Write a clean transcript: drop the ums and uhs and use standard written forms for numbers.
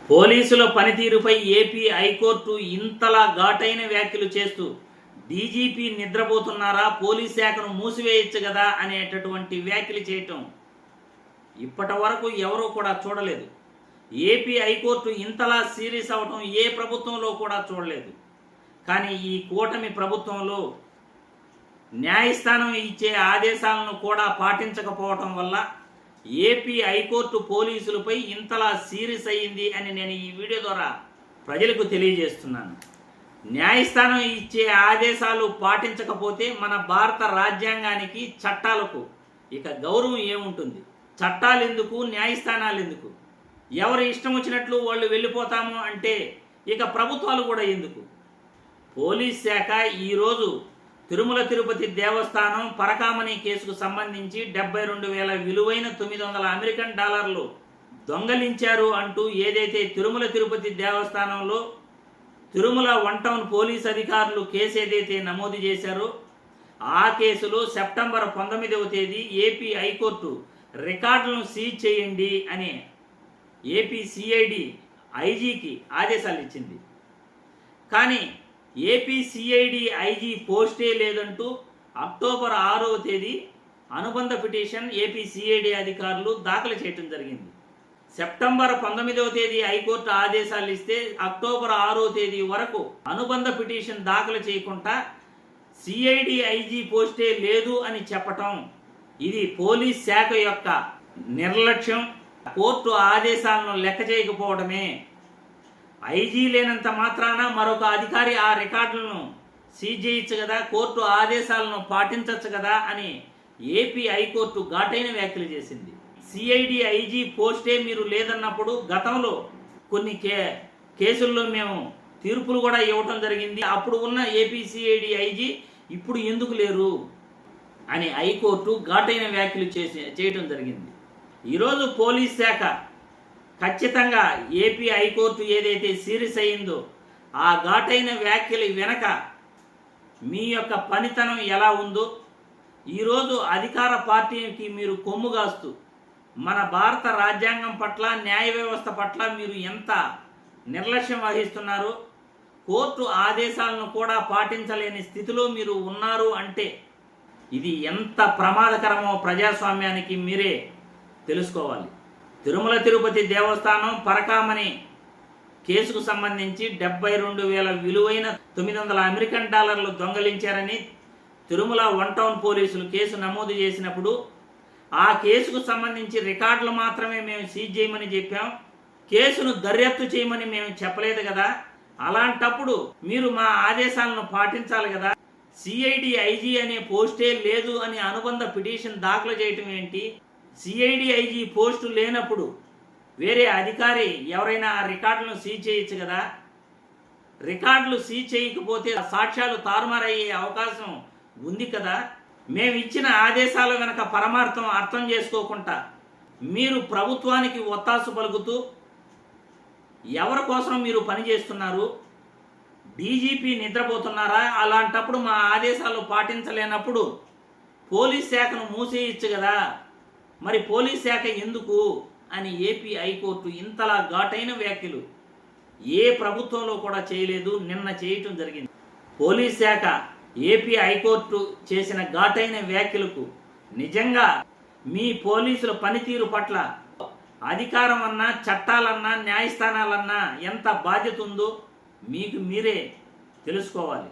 పోలీసుల పనితీరుపై AP high court ఇంతలా ఘాటైన వ్యాఖ్యలు చేస్తూ డీజీపీ నిద్రపోతున్నారా, పోలీస్ శాఖను మూసివేయచ్చు కదా అనేటటువంటి వ్యాఖ్యలు చేయటం ఇప్పటి వరకు ఎవరూ కూడా చూడలేదు. ఏపీ హైకోర్టు ఇంతలా సీరియస్ అవటం ఏ ప్రభుత్వంలో కూడా చూడలేదు. కానీ ఈ కూటమి ప్రభుత్వంలో న్యాయస్థానం ఇచ్చే ఆదేశాలను కూడా పాటించకపోవటం వల్ల ఏపీ హైకోర్టు పోలీసులపై ఇంతలా సీరియస్ అయ్యింది అని నేను ఈ వీడియో ద్వారా ప్రజలకు తెలియజేస్తున్నాను. న్యాయస్థానం ఇచ్చే ఆదేశాలు పాటించకపోతే మన భారత రాజ్యాంగానికి, చట్టాలకు ఇక గౌరవం ఏముంటుంది? చట్టాలు ఎందుకు, న్యాయస్థానాలు ఎందుకు? ఎవరు ఇష్టం వచ్చినట్లు వాళ్ళు వెళ్ళిపోతాము అంటే ఇక ప్రభుత్వాలు కూడా ఎందుకు? పోలీస్ శాఖ ఈరోజు తిరుమల తిరుపతి దేవస్థానం పరకామణి కేసుకు సంబంధించి 72,000 విలువైన $900 దొంగలించారు అంటూ ఏదైతే తిరుమల తిరుపతి దేవస్థానంలో తిరుమల 1 టౌన్ పోలీస్ అధికారులు కేసు ఏదైతే నమోదు చేశారో ఆ కేసులో సెప్టెంబర్ 19వ తేదీ ఏపీ హైకోర్టు రికార్డులను సీజ్ చేయండి అని ఏపీ సిఐడి ఐజీకి ఆదేశాలు ఇచ్చింది. కానీ ఏపీ సిఐడి ఐజీ పోస్టే లేదంటూ అక్టోబర్ 6వ తేదీ అనుబంధ పిటిషన్ ఏపీ సిఐడి అధికారులు దాఖలు చేయడం జరిగింది. సెప్టెంబర్ 19వ తేదీ హైకోర్టు ఆదేశాలు ఇస్తే అక్టోబర్ 6వ తేదీ వరకు అనుబంధ పిటిషన్ దాఖలు చేయకుండా సిఐడి ఐజీ పోస్టే లేదు అని చెప్పటం ఇది పోలీస్ శాఖ యొక్క నిర్లక్ష్యం, కోర్టు ఆదేశాలను లెక్క చేయకపోవడమే. ఐజీ లేనంత మాత్రాన మరొక అధికారి ఆ రికార్డులను సీజ్ చేయొచ్చు కదా, కోర్టు ఆదేశాలను పాటించవచ్చు కదా అని ఏపీ హైకోర్టు ఘాటైన వ్యాఖ్యలు చేసింది. సిఐడి ఐజీ పోస్టే మీరు లేదన్నప్పుడు గతంలో కొన్ని కేసుల్లో మేము తీర్పులు కూడా ఇవ్వటం జరిగింది. అప్పుడు ఉన్న ఏపీ సిఐడి ఐజీ ఇప్పుడు ఎందుకు లేరు అని హైకోర్టు ఘాటైన వ్యాఖ్యలు చేయటం జరిగింది. ఈరోజు పోలీస్ శాఖ ఖచ్చితంగా ఏపీ హైకోర్టు ఏదైతే సీరియస్ అయిందో ఆ ఘాటైన వ్యాఖ్యలు వెనక మీ యొక్క పనితనం ఎలా ఉందో, ఈరోజు అధికార పార్టీకి మీరు కొమ్ముగాస్తూ మన భారత రాజ్యాంగం పట్ల, న్యాయ వ్యవస్థ పట్ల మీరు ఎంత నిర్లక్ష్యం వహిస్తున్నారో, కోర్టు ఆదేశాలను కూడా పాటించలేని స్థితిలో మీరు ఉన్నారు అంటే ఇది ఎంత ప్రమాదకరమో ప్రజాస్వామ్యానికి మీరే తెలుసుకోవాలి. తిరుమల తిరుపతి దేవస్థానం పరకామణి కేసుకు సంబంధించి 72,000 విలువైన $900 దొంగలించారని తిరుమల 1 టౌన్ పోలీసులు కేసు నమోదు చేసినప్పుడు ఆ కేసుకు సంబంధించి రికార్డులు మాత్రమే మేము సీజ్ చేయమని చెప్పాం, కేసును దర్యాప్తు చేయమని మేము చెప్పలేదు కదా. అలాంటప్పుడు మీరు మా ఆదేశాలను పాటించాలి కదా. సిఐడి ఐజీ అనే పోస్టే లేదు అని అనుబంధ పిటిషన్ దాఖలు చేయటం ఏంటి? సిఐడి ఐజీ పోస్టు లేనప్పుడు వేరే అధికారి ఎవరైనా ఆ రికార్డులను సీజ్ చేయొచ్చు కదా. రికార్డులు సీజ్ చేయకపోతే సాక్ష్యాలు తారుమారయ్యే అవకాశం ఉంది కదా. మేము ఇచ్చిన ఆదేశాల వెనక పరమార్థం అర్థం చేసుకోకుండా మీరు ప్రభుత్వానికి ఒత్తాసు పలుకుతూ ఎవరి కోసం మీరు పనిచేస్తున్నారు? డీజీపీ నిద్రపోతున్నారా? అలాంటప్పుడు మా ఆదేశాలు పాటించలేనప్పుడు పోలీస్ శాఖను మూసేయచ్చు కదా. మరి పోలీస్ శాఖ ఎందుకు అని ఏపీ హైకోర్టు ఇంతలా ఘాటైన వ్యాఖ్యలు ఏ ప్రభుత్వంలో కూడా చేయలేదు, నిన్న చేయటం జరిగింది. పోలీస్ శాఖ ఏపీ హైకోర్టు చేసిన ఘాటైన వ్యాఖ్యలకు నిజంగా మీ పోలీసుల పనితీరు పట్ల అధికారం అన్నా, చట్టాలన్నా, న్యాయస్థానాలన్నా ఎంత బాధ్యత ఉందో మీకు మీరే తెలుసుకోవాలి.